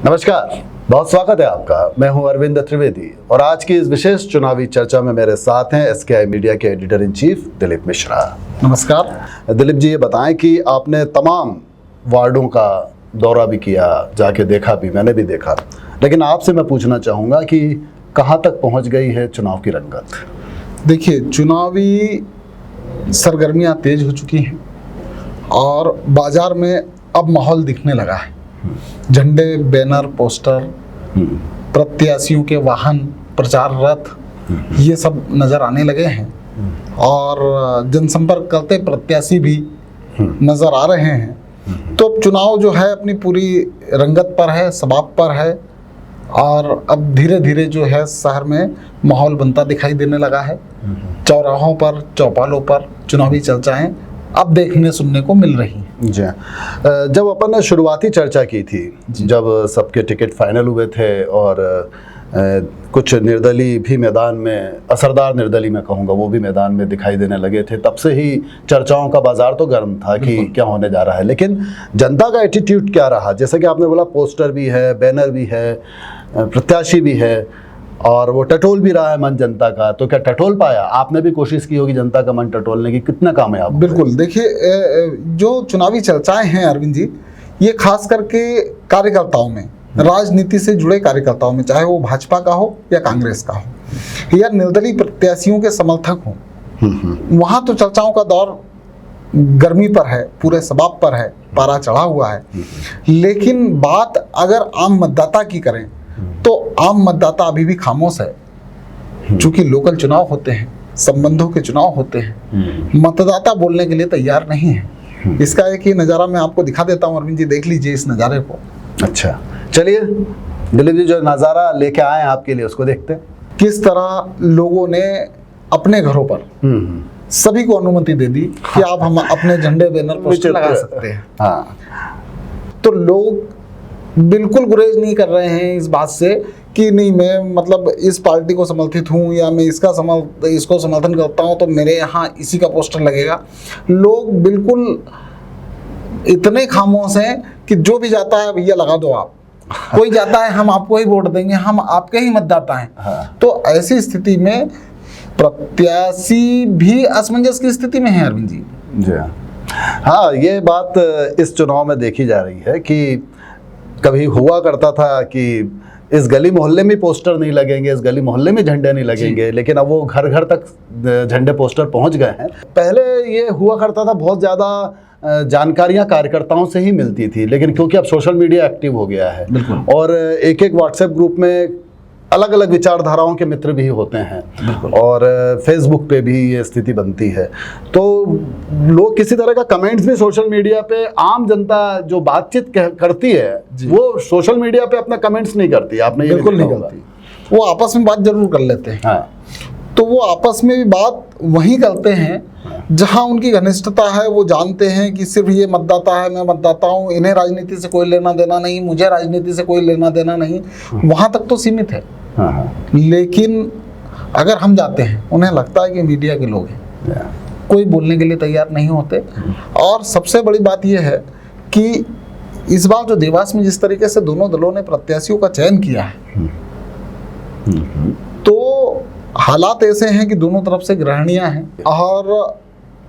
नमस्कार, बहुत स्वागत है आपका। मैं हूं अरविंद त्रिवेदी और आज की इस विशेष चुनावी चर्चा में मेरे साथ हैं SKI मीडिया के editor in chief Dilip Mishra. नमस्कार दिलीप जी, ये बताएं कि आपने तमाम वार्डों का दौरा भी किया, जाके देखा भी, मैंने भी देखा, लेकिन आपसे मैं पूछना चाहूँगा कि कहाँ तक पहुँच गई है चुनाव की रंगत? देखिए, चुनावी सरगर्मियां तेज हो चुकी हैं और बाजार में अब माहौल दिखने लगा है। झंडे, बैनर, पोस्टर, प्रत्याशियों के वाहन, प्रचार रथ, ये सब नजर आने लगे हैं और जनसंपर्क करते प्रत्याशी भी नजर आ रहे हैं। तो अब चुनाव जो है अपनी पूरी रंगत पर है, सबाब पर है और अब धीरे धीरे जो है शहर में माहौल बनता दिखाई देने लगा है। चौराहों पर, चौपालों पर चुनावी चर्चाएं अब देखने सुनने को मिल रही हैं। जी, जब अपन ने शुरुआती चर्चा की थी, जब सबके टिकट फाइनल हुए थे और कुछ निर्दलीय भी मैदान में, असरदार निर्दलीय मैं कहूँगा, वो भी मैदान में दिखाई देने लगे थे, तब से ही चर्चाओं का बाजार तो गर्म था कि क्या होने जा रहा है। लेकिन जनता का एटीट्यूड क्या रहा? जैसे कि आपने बोला, पोस्टर भी है, बैनर भी है, प्रत्याशी भी है और वो टटोल भी रहा है मन जनता का। तो क्या टटोल पाया? आपने भी कोशिश की होगी जनता का मन टटोलने की, कितना कामयाब? बिल्कुल। देखिए, जो चुनावी चर्चाएं हैं अरविंद जी, ये खास करके कार्यकर्ताओं में, राजनीति से जुड़े कार्यकर्ताओं में, चाहे वो भाजपा का हो या कांग्रेस का हो या निर्दलीय प्रत्याशियों के समर्थक हो, वहां तो चर्चाओं का दौर गर्मी पर है, पूरे सबाब पर है, पारा चढ़ा हुआ है। लेकिन बात अगर आम मतदाता की करें तो आम मतदाता अभी भी खामोश है। चूंकि लोकल चुनाव होते हैं, संबंधों के चुनाव होते हैं, मतदाता बोलने के लिए तैयार नहीं है। इसका एक ही नज़ारा मैं आपको दिखा देता हूं अरविंद जी, देख लीजिए इस नज़ारे को। अच्छा, चलिए दिलीप जी, जो नज़ारा लेके आए हैं आपके लिए, उसको देखते हैं। किस तरह लोगों ने अपने घरों पर सभी को अनुमति दे दी कि आप हम अपने झंडे, बैनर, पोस्टर लगा सकते हैं। हाँ, तो लोग बिल्कुल गुरेज नहीं कर रहे हैं इस बात से कि नहीं, मैं मतलब इस पार्टी को समर्थित हूँ या मैं इसको समर्थन करता हूँ तो मेरे यहाँ इसी का पोस्टर लगेगा। लोग बिल्कुल इतने खामोश हैं कि जो भी जाता है भैया लगा दो आप, कोई जाता है हम आपको ही वोट देंगे, हम आपके ही मतदाता हैं। हाँ। तो ऐसी स्थिति में प्रत्याशी भी असमंजस की स्थिति में है अरविंद जी। जी हाँ, ये बात इस चुनाव में देखी जा रही है कि कभी हुआ करता था कि इस गली मोहल्ले में पोस्टर नहीं लगेंगे, इस गली मोहल्ले में झंडे नहीं लगेंगे, लेकिन अब वो घर घर तक झंडे पोस्टर पहुंच गए हैं। पहले ये हुआ करता था, बहुत ज़्यादा जानकारियां कार्यकर्ताओं से ही मिलती थी, लेकिन क्योंकि अब सोशल मीडिया एक्टिव हो गया है और एक एक व्हाट्सएप ग्रुप में अलग अलग विचारधाराओं के मित्र भी होते हैं और फेसबुक पे भी ये स्थिति बनती है, तो लोग किसी तरह का कमेंट्स भी सोशल मीडिया पे, आम जनता जो बातचीत करती है वो सोशल मीडिया पे अपना कमेंट्स नहीं करती। आपने ये बिल्कुल नहीं करती, वो आपस में बात जरूर कर लेते हैं। हाँ। तो वो आपस में भी बात वहीं करते हैं जहां उनकी घनिष्ठता है। वो जानते हैं कि सिर्फ ये मतदाता है, मैं मतदाता हूँ, इन्हें राजनीति से कोई लेना देना नहीं, मुझे राजनीति से कोई लेना देना नहीं, वहां तक तो सीमित है। लेकिन अगर हम जाते हैं, उन्हें लगता है कि मीडिया के लोग हैं, कोई बोलने के लिए तैयार नहीं होते। और सबसे बड़ी बात यह है कि इस बार जो देवास में जिस तरीके से दोनों दलों ने प्रत्याशियों का चयन किया है, तो हालात ऐसे हैं कि दोनों तरफ से ग्रहणियां हैं और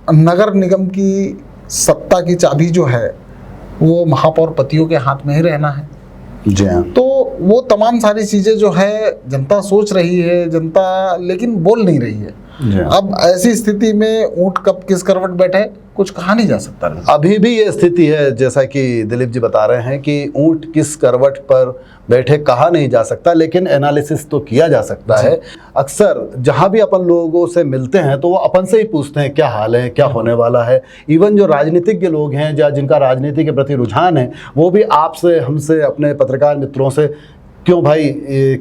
नगर निगम की सत्ता की चाबी जो है वो महापौर पतियों के हाथ में ही रहना है। तो वो तमाम सारी चीजें जो है जनता सोच रही है, जनता लेकिन बोल नहीं रही है। अब ऐसी स्थिति में ऊंट कब किस करवट बैठे कुछ कहा नहीं जा सकता। अभी भी ये स्थिति है, जैसा कि दिलीप जी बता रहे हैं कि ऊंट किस करवट पर बैठे कहा नहीं जा सकता, लेकिन एनालिसिस तो किया जा सकता है। अक्सर जहां भी अपन लोगों से मिलते हैं तो वो अपन से ही पूछते हैं क्या हाल है, क्या होने वाला है। इवन जो राजनीतिज्ञ लोग हैं या जिनका राजनीति के प्रति रुझान है, वो भी आपसे, हमसे, अपने पत्रकार मित्रों से, क्यों भाई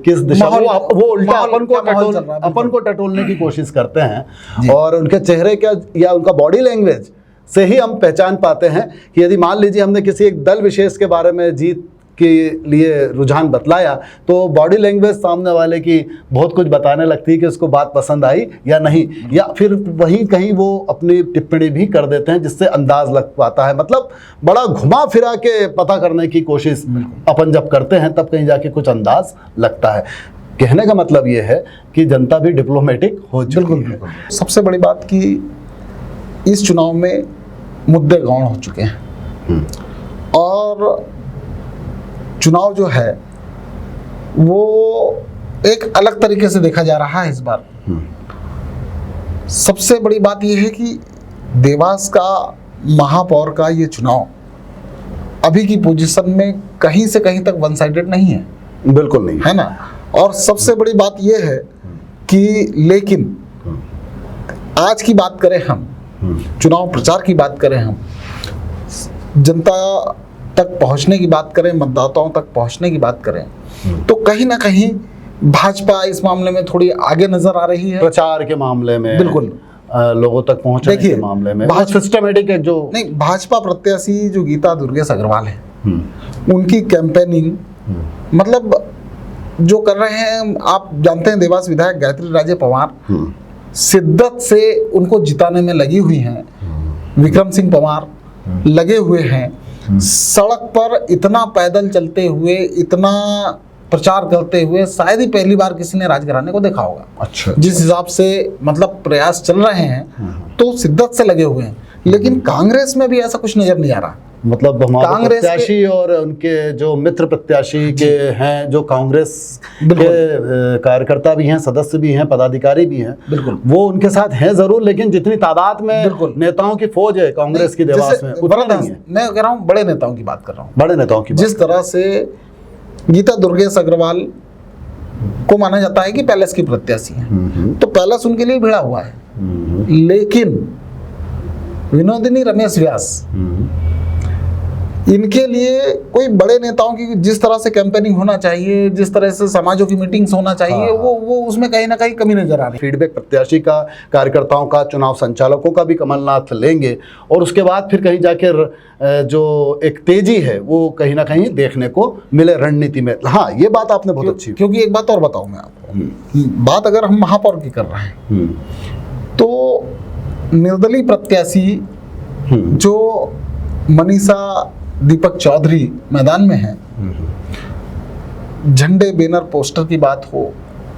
किस दिशा में, वो उल्टा अपन को टटोलने की कोशिश करते हैं और उनके चेहरे क्या या उनका बॉडी लैंग्वेज से ही हम पहचान पाते हैं कि यदि मान लीजिए हमने किसी एक दल विशेष के बारे में जीत के लिए रुझान बतलाया तो बॉडी लैंग्वेज सामने वाले की बहुत कुछ बताने लगती है कि उसको बात पसंद आई या नहीं, या फिर वहीं कहीं वो अपनी टिप्पणी भी कर देते हैं जिससे अंदाज लग पाता है। मतलब बड़ा घुमा फिरा के पता करने की कोशिश अपन जब करते हैं तब कहीं जाके कुछ अंदाज लगता है। कहने का मतलब ये है कि जनता भी डिप्लोमेटिक हो चुकी है। सबसे बड़ी बात कि इस चुनाव में मुद्दे गौण हो चुके हैं और चुनाव जो है वो एक अलग तरीके से देखा जा रहा है इस बार। सबसे बड़ी बात यह है कि देवास का महापौर का ये चुनाव अभी की पोजीशन में कहीं से कहीं तक वन साइडेड नहीं है, बिल्कुल नहीं है ना। और सबसे बड़ी बात यह है कि लेकिन आज की बात करें हम, चुनाव प्रचार की बात करें हम, जनता तक पहुंचने की बात करें, मतदाताओं तक पहुंचने की बात करें, तो कहीं ना कहीं भाजपा इस मामले में थोड़ी आगे नजर आ रही है। प्रचार के मामले में बिल्कुल लोगों तक पहुंचने के मामले में सिस्टमेटिक है जो नहीं, भाजपा प्रत्याशी जो गीता दुर्गेश अग्रवाल है उनकी कैंपेनिंग मतलब जो कर रहे हैं, आप जानते हैं देवास विधायक गायत्री राजे पवार शिद्दत से उनको जिताने में लगी हुई हैं। विक्रम सिंह पवार लगे हुए हैं सड़क पर, इतना पैदल चलते हुए, इतना प्रचार करते हुए शायद ही पहली बार किसी ने राजघराने को देखा होगा। अच्छा, जिस हिसाब से मतलब प्रयास चल रहे हैं तो शिद्दत से लगे हुए हैं। लेकिन कांग्रेस में भी ऐसा कुछ नजर नहीं आ रहा। मतलब हमारे प्रत्याशी और उनके जो मित्र प्रत्याशी के हैं, जो कांग्रेस के कार्यकर्ता भी हैं, सदस्य भी हैं, पदाधिकारी भी हैं, बिल्कुल वो उनके साथ हैं जरूर, लेकिन जितनी तादाद में नेताओं की फौज है कांग्रेस की देवास में उतना नहीं है। मैं कह रहा हूँ बड़े नेताओं की बात कर रहा हूँ, बड़े नेताओं की। जिस तरह से गीता दुर्गेश अग्रवाल को माना जाता है कि पैलेस की प्रत्याशी है, तो पैलेस उनके लिए भिड़ा हुआ है। लेकिन विनोदिनी रमेश व्यास इनके लिए कोई बड़े नेताओं की जिस तरह से कैंपेनिंग होना चाहिए, जिस तरह से समाजों की मीटिंग्स होना चाहिए, वो उसमें कहीं ना कहीं कमी नजर आ रही है। फीडबैक प्रत्याशी का, कार्यकर्ताओं का, चुनाव संचालकों का भी कमलनाथ लेंगे और उसके बाद फिर कहीं जाके जो एक तेजी है वो कहीं ना कहीं देखने को मिले रणनीति में। हाँ, ये बात आपने बहुत अच्छी। क्योंकि एक बात और बताऊं मैं आपको, बात अगर हम महापौर की कर रहे हैं तो निर्दलीय प्रत्याशी जो मनीषा दीपक चौधरी मैदान में है, झंडे, बैनर, पोस्टर की बात हो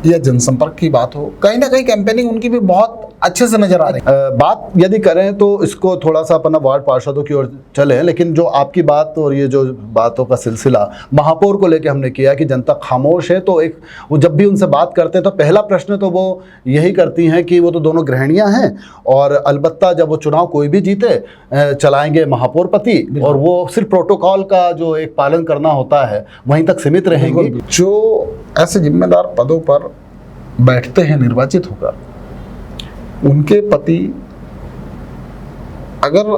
या जनसंपर्क की बात हो, कहीं ना कहीं कैंपेनिंग उनकी भी बहुत अच्छे से नजर आ रही है। बात यदि करें तो इसको थोड़ा सा अपना वार्ड पार्षदों की ओर चले, लेकिन जो आपकी बात और ये जो बातों का सिलसिला महापौर को लेके हमने किया कि जनता खामोश है, तो एक वो जब भी उनसे बात करते हैं तो पहला प्रश्न तो वो यही करती हैं कि वो तो दोनों गृहिणियां हैं और अलबत्ता जब वो चुनाव कोई भी जीते चलाएंगे महापौर पति, और वो सिर्फ प्रोटोकॉल का जो एक पालन करना होता है वहीं तक सीमित रहेंगे। जो ऐसे जिम्मेदार पदों पर बैठते हैं निर्वाचित होकर, उनके पति अगर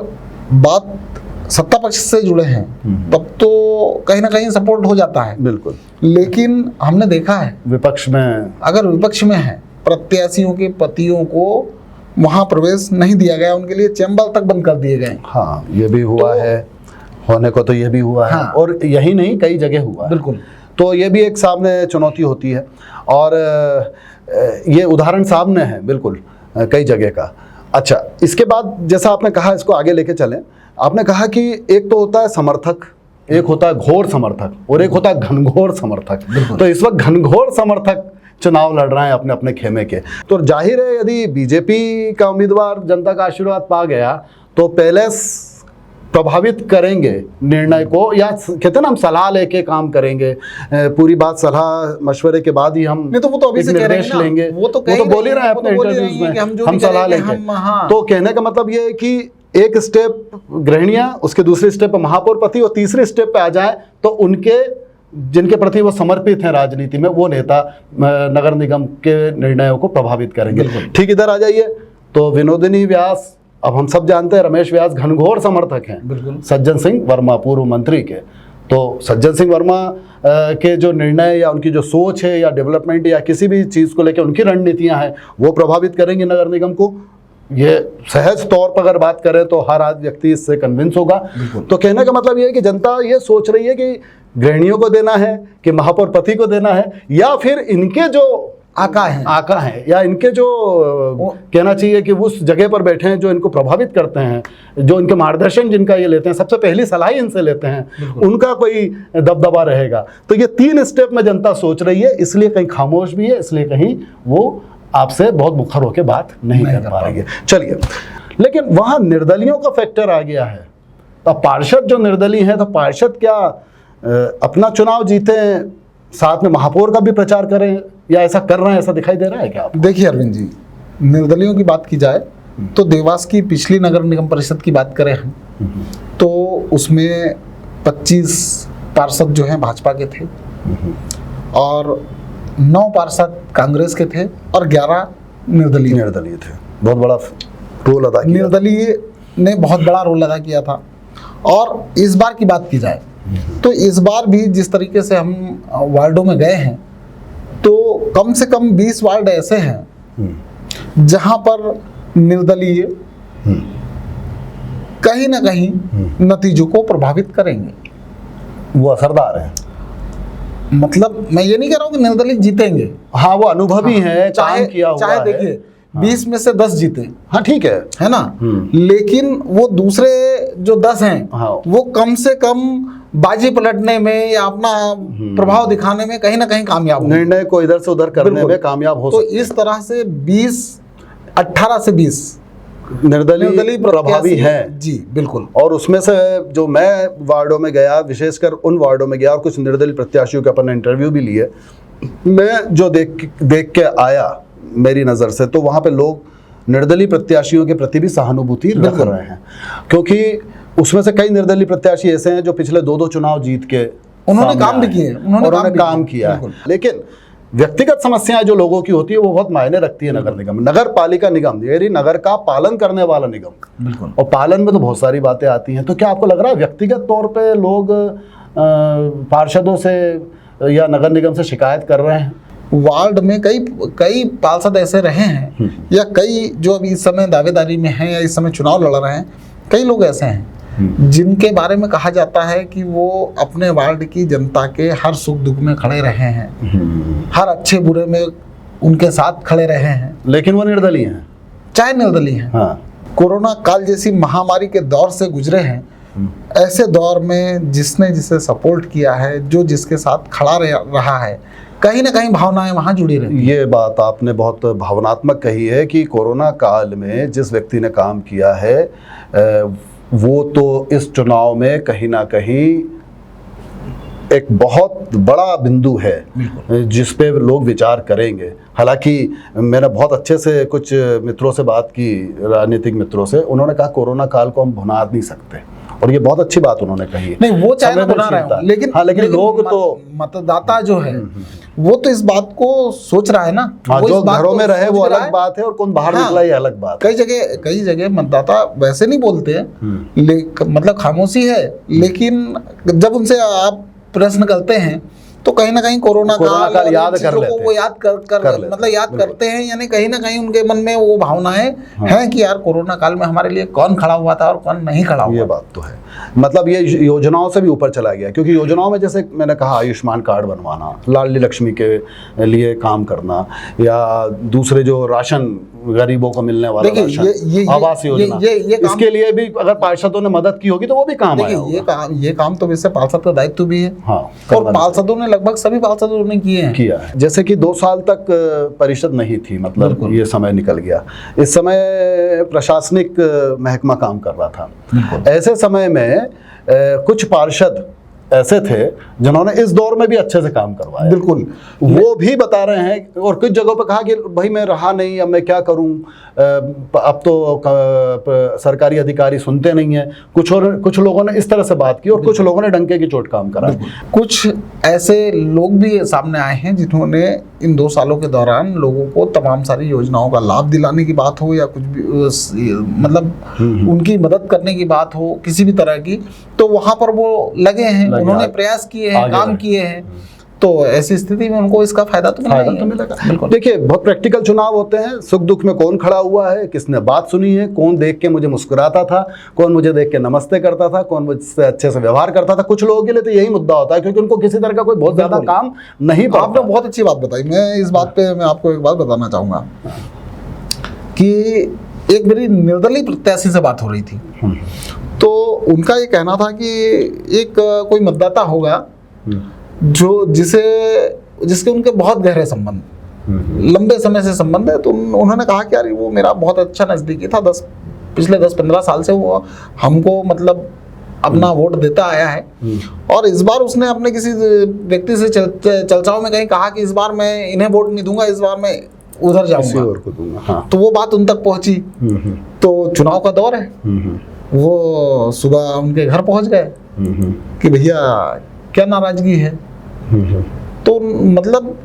बात सत्ता पक्ष से जुड़े हैं तब तो कहीं ना कहीं सपोर्ट हो जाता है, बिल्कुल। लेकिन हमने देखा है विपक्ष में, अगर विपक्ष में है, प्रत्याशियों के पतियों को वहां प्रवेश नहीं दिया गया, उनके लिए चैम्बर तक बंद कर दिए गए। हाँ, ये भी हुआ है, होने को तो ये भी हुआ है, और यही नहीं कई जगह हुआ है, बिल्कुल। तो ये भी एक सामने चुनौती होती है और ये उदाहरण सामने है बिल्कुल कई जगह का। अच्छा, इसके बाद जैसा आपने कहा, इसको आगे लेके चलें, आपने कहा कि एक तो होता है समर्थक, एक होता है घोर समर्थक और एक होता है घनघोर समर्थक। तो इस वक्त घनघोर समर्थक चुनाव लड़ रहे हैं अपने अपने खेमे के, तो जाहिर है यदि बीजेपी का उम्मीदवार जनता का आशीर्वाद पा गया तो पैलेस प्रभावित करेंगे निर्णय को, या कहते हैं ना हम सलाह लेके काम करेंगे, पूरी बात सलाह मशवरे के बाद ही हम नहीं, तो वो तो अभी से निर्देश लेंगे। वो तो बोल ही रहे हैं अपने इंटरव्यूज में, हम सलाह लेंगे। तो कहने का मतलब ये है कि एक स्टेप गृहिणियां, उसके दूसरे स्टेप पे महापौर पति और तीसरे स्टेप पे आ जाए तो उनके जिनके प्रति वो समर्पित हैं राजनीति में, वो नेता नगर निगम के निर्णयों को प्रभावित करेंगे। ठीक, इधर आ जाइए तो विनोदिनी व्यास, अब हम सब जानते हैं रमेश व्यास घनघोर समर्थक हैं सज्जन सिंह वर्मा पूर्व मंत्री के। तो सज्जन सिंह वर्मा के जो निर्णय या उनकी जो सोच है या डेवलपमेंट या किसी भी चीज़ को लेकर उनकी रणनीतियां हैं वो प्रभावित करेंगे नगर निगम को। ये सहज तौर पर अगर बात करें तो हर आज व्यक्ति इससे कन्विंस होगा। तो कहने का मतलब ये है कि जनता ये सोच रही है कि गृहिणियों को देना है कि महापौर पति को देना है, या फिर इनके जो आका हैं या इनके जो कहना चाहिए कि उस जगह पर बैठे हैं जो इनको प्रभावित करते हैं, जो इनके मार्गदर्शन जिनका ये लेते हैं, सबसे पहली सलाह इनसे लेते हैं, उनका कोई दबदबा रहेगा। तो ये 3 स्टेप में जनता सोच रही है, इसलिए कहीं खामोश भी है, इसलिए कहीं वो आपसे बहुत मुखर होकर बात नहीं कर पा रही है। चलिए, लेकिन वहाँ निर्दलियों का फैक्टर आ गया है। तो पार्षद जो निर्दलीय हैं, तो पार्षद क्या अपना चुनाव जीते, साथ में महापौर का भी प्रचार करें, या ऐसा कर रहे हैं, ऐसा दिखाई दे रहा है क्या आपको? देखिए अरविंद जी, निर्दलियों की बात की जाए तो देवास की पिछली नगर निगम परिषद की बात करें हम, तो उसमें 25 पार्षद जो हैं भाजपा के थे और 9 पार्षद कांग्रेस के थे और 11 निर्दलीय थे। बहुत बड़ा रोल अदा किया। निर्दलीय ने बहुत बड़ा रोल अदा किया था। और इस बार की बात की जाए तो इस बार भी जिस तरीके से हम वार्डों में गए हैं, तो कम से कम 20 वार्ड ऐसे हैं जहां पर निर्दलीय कहीं ना कहीं नतीजों को प्रभावित करेंगे, वो असरदार है। मतलब मैं ये नहीं कह रहा हूं कि निर्दलीय जीतेंगे, हाँ वो अनुभवी है, चाहे काम किया हुआ चाहे है। देखिए 20 में से 10 जीते, हाँ ठीक है ना, लेकिन वो दूसरे जो 10 हैं हाँ। वो कम से कम बाजी पलटने में या अपना प्रभाव दिखाने में कहीं ना कहीं कामयाब हो, निर्णय को इधर से उधर करने में कामयाब हो तो सकते हैं। इस तरह से 18 से 20 निर्दलीय प्रभावी हैं जी, बिल्कुल। और उसमें से जो मैं वार्डों में गया, विशेषकर उन वार्डों में गया और कुछ निर्दलीय प्रत्याशियों के अपन ने इंटरव्यू भी लिए, मैं जो देख के आया मेरी नज़र से, तो वहाँ पे लोग निर्दलीय प्रत्याशियों के प्रति भी सहानुभूति रख रहे हैं, क्योंकि उसमें से कई निर्दलीय प्रत्याशी ऐसे हैं जो पिछले 2-2 चुनाव जीत के उन्होंने काम भी किए, उन्होंने काम किया है। लेकिन व्यक्तिगत समस्याएं जो लोगों की होती है वो बहुत मायने रखती है। नगर निगम, नगर पालिका निगम, यानी नगर का पालन करने वाला निगम, बिल्कुल। और पालन में तो बहुत सारी बातें आती हैं। तो क्या आपको लग रहा है व्यक्तिगत तौर पे लोग पार्षदों से या नगर निगम से शिकायत कर रहे हैं? वार्ड में कई पार्षद ऐसे रहे हैं या कई जो अभी इस समय दावेदारी में हैं या इस समय चुनाव लड़ रहे हैं, कई लोग ऐसे हैं जिनके बारे में कहा जाता है कि वो अपने वार्ड की जनता के हर सुख दुख में खड़े रहे हैं, हर अच्छे बुरे में उनके साथ खड़े रहे हैं, लेकिन वो निर्दलीय हैं, चाहे निर्दलीय हैं। हाँ। कोरोना काल जैसी महामारी के दौर से गुजरे हैं, ऐसे दौर में जिसने जिसे सपोर्ट किया है, जो जिसके साथ खड़ा रहा है, कहीं ना कहीं भावनाएं वहां जुड़ी रहती हैं। ये बात आपने बहुत भावनात्मक कही है कि कोरोना काल में जिस व्यक्ति ने काम किया है वो तो इस चुनाव में कहीं ना कहीं एक बहुत बड़ा बिंदु है जिस पे लोग विचार करेंगे। हालांकि मैंने बहुत अच्छे से कुछ मित्रों से बात की, राजनीतिक मित्रों से, उन्होंने कहा कोरोना काल को हम भुना नहीं सकते, और ये बहुत अच्छी बात उन्होंने कही है। नहीं, वो चाहे ना भुना रहे हो, लेकिन लोग तो मतदाता जो है वो तो इस बात को सोच रहा है ना। हाँ, जो घरों में रहे वो अलग बात है, और कौन बाहर निकला ये अलग बात। कई जगह मतदाता वैसे नहीं बोलते हैं, मतलब खामोशी है, लेकिन जब उनसे आप प्रश्न करते हैं तो कहीं ना कहीं कोरोना काल याद कर लेते हैं, वो याद मतलब याद करते हैं, यानी कहीं ना कहीं उनके मन में वो भावनाएं हैं कि यार कोरोना काल में हमारे लिए कौन खड़ा हुआ था और कौन नहीं खड़ा हुआ। ये बात तो है, मतलब ये योजनाओं से भी ऊपर चला गया, क्योंकि योजनाओं में जैसे मैंने कहा आयुष्मान कार्ड बनवाना, लाडली लक्ष्मी के लिए काम करना, या दूसरे जो राशन गरीबों को मिलने वाला राशन, आवास योजना, इसके लिए भी अगर पार्षदों ने मदद की होगी तो वो भी काम आया। ये काम तो वैसे पार्षद का दायित्व भी है, हाँ, और पार्षदों ने लगभग सभी पार्षदों ने किया है। जैसे कि 2 साल तक परिषद नहीं थी, मतलब ये समय निकल गया, इस समय प्रशासनिक महकमा काम कर रहा था। ऐसे समय में कुछ पार्षद ऐसे थे जिन्होंने इस दौर में भी अच्छे से काम करवाया। बिल्कुल, वो भी बता रहे हैं, और कुछ जगहों पर कहा कि भाई मैं रहा नहीं, अब मैं क्या करूं, अब तो सरकारी अधिकारी सुनते नहीं हैं। कुछ लोगों ने इस तरह से बात की, और कुछ लोगों ने डंके की चोट काम करा। कुछ ऐसे लोग भी सामने आए हैं जिन्होंने इन 2 सालों के दौरान लोगों को तमाम सारी योजनाओं का लाभ दिलाने की बात हो, या कुछ भी मतलब उनकी मदद करने की बात हो, किसी भी तरह की, तो वहां पर वो लगे हैं, उन्होंने प्रयास किए हैं, काम किए हैं। तो ऐसी स्थिति में उनको इसका फायदा तो मिलेगा। बिल्कुल। देखिए, बहुत प्रैक्टिकल चुनाव होते हैं। सुख दुख में कौन खड़ा हुआ है, किसने बात सुनी है, कौन देख के मुझे मुस्कुराता था, कौन मुझे देख के नमस्ते करता था, कौन मुझसे अच्छे से व्यवहार करता था। कुछ लोगों के लिए तो यही मुद्दा होता है, क्योंकि उनको किसी तरह का कोई बहुत ज्यादा काम नहीं पड़ता। आपने बहुत अच्छी बात बताई। मैं इस बात पे मैं आपको एक बात बताना चाहूंगा कि एक मेरी निर्दलीय प्रत्याशी से बात हो रही थी, तो उनका ये कहना था कि एक कोई मतदाता होगा जो जिसके उनके बहुत गहरे संबंध, लंबे समय से संबंध है। तो उन्होंने कहा कि यार वो मेरा बहुत अच्छा नजदीकी था, पिछले 10-15 साल से वो हमको मतलब अपना वोट देता आया है, और इस बार उसने अपने किसी व्यक्ति से चर्चाओं में कहीं कहा कि इस बार मैं इन्हें वोट नहीं दूंगा, इस बार मैं उधर जाऊंगा। हाँ। तो वो बात उन तक पहुंची। तो चुनाव का दौर है, वो सुबह उनके घर पहुंच गए कि भैया क्या नाराजगी है। तो मतलब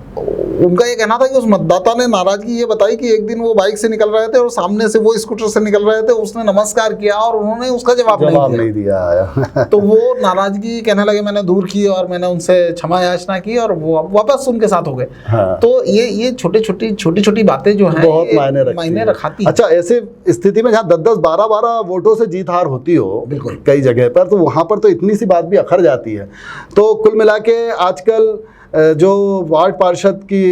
उनका ये कहना था कि उस मतदाता ने नाराजगी ये बताई कि एक दिन वो बाइक से निकल रहे थे और सामने से वो स्कूटर से निकल रहे थे, उसने नमस्कार किया और उन्होंने उसका जवाब नहीं दिया। तो वो नाराजगी कहने लगे मैंने दूर की और मैंने उनसे क्षमा याचना की और वो वापस उनके साथ हो गए। हाँ। तो ये छोटी छोटी बातें जो हैं बहुत मायने रखाती। अच्छा, ऐसे स्थिति में जहाँ 10-10, 12-12 वोटों से जीत हार होती हो कई जगह पर, तो वहां पर तो इतनी सी बात भी अखर जाती है। तो कुल मिला के आजकल जो वार्ड पार्षद की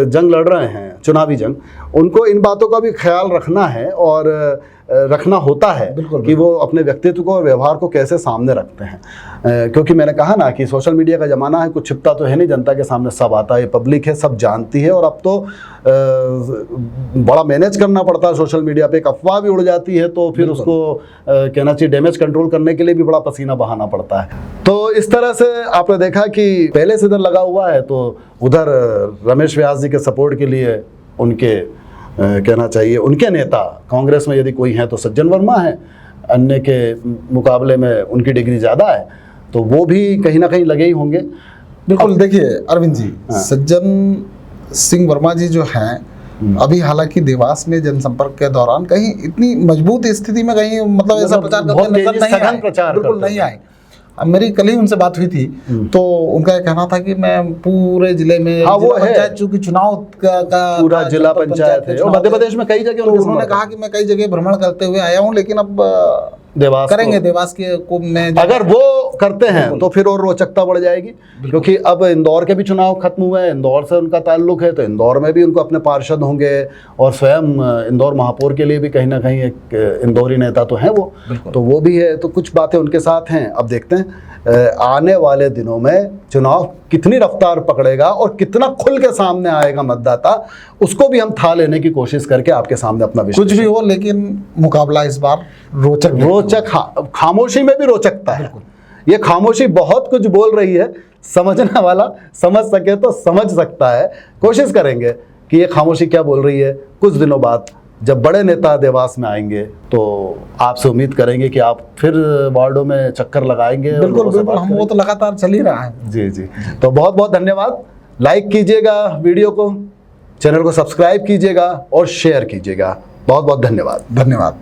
जंग लड़ रहे हैं, चुनावी जंग, उनको इन बातों का भी ख्याल रखना है और रखना होता है कि वो अपने व्यक्तित्व को और व्यवहार को कैसे सामने रखते हैं। क्योंकि मैंने कहा ना कि सोशल मीडिया का ज़माना है, कुछ छिपता तो है नहीं, जनता के सामने सब आता है, पब्लिक है, सब जानती है। और अब तो बड़ा मैनेज करना पड़ता है सोशल मीडिया पे। एक अफवाह भी उड़ जाती है तो फिर उसको कहना चाहिए डैमेज कंट्रोल करने के लिए भी बड़ा पसीना बहाना पड़ता है। तो इस तरह से आपने देखा कि पहले से इधर लगा हुआ है, तो उधर रमेश व्यास जी के सपोर्ट के लिए उनके कहना चाहिए उनके नेता, कांग्रेस में यदि कोई है तो सज्जन वर्मा है, अन्य के मुकाबले में उनकी डिग्री ज़्यादा है, तो वो भी कहीं ना कहीं लगे ही होंगे। बिल्कुल। देखिए अरविंद जी, सज्जन सिंह वर्मा जी जो हैं, अभी हालांकि देवास में जनसंपर्क के दौरान कहीं इतनी मजबूत स्थिति में कहीं मतलब ऐसा प्रचार करते नजर नहीं आए, बिल्कुल नहीं आए। अब मेरी कल ही उनसे बात हुई थी, तो उनका ये कहना था कि मैं पूरे जिले में, हाँ, वो पंचायत चूंकि चुनाव का पूरा जिला पंचायत है और मध्य प्रदेश में कई जगह, तो उन्होंने कहा कि मैं कई जगह भ्रमण करते हुए आया हूँ, लेकिन अब देवास करेंगे देवास के को में अगर वो करते हैं तो फिर और रोचकता बढ़ जाएगी। क्योंकि अब इंदौर के भी चुनाव खत्म हुए हैं, इंदौर से उनका ताल्लुक है, तो इंदौर में भी उनको अपने पार्षद होंगे और स्वयं इंदौर महापौर के लिए भी कहीं ना कहीं एक इंदौरी नेता तो हैं वो, तो वो भी है। तो कुछ बातें उनके साथ हैं। अब देखते हैं आने वाले दिनों में चुनाव कितनी रफ्तार पकड़ेगा और कितना खुल के सामने आएगा मतदाता, उसको भी हम था लेने की कोशिश करके आपके सामने अपना कुछ भी हो, लेकिन मुकाबला इस बार रोचक खामोशी में भी रोचकता है। ये खामोशी बहुत कुछ बोल रही है, समझने वाला समझ सके तो समझ सकता है। कोशिश करेंगे कि ये खामोशी क्या बोल रही है। कुछ दिनों बाद जब बड़े नेता देवास में आएंगे तो आपसे उम्मीद करेंगे कि आप फिर वार्डों में चक्कर लगाएंगे। बिल्कुल बिल्कुल, हम वो तो लगातार चल ही रहा है। जी जी, तो बहुत बहुत धन्यवाद। लाइक कीजिएगा वीडियो को, चैनल को सब्सक्राइब कीजिएगा और शेयर कीजिएगा। बहुत बहुत धन्यवाद।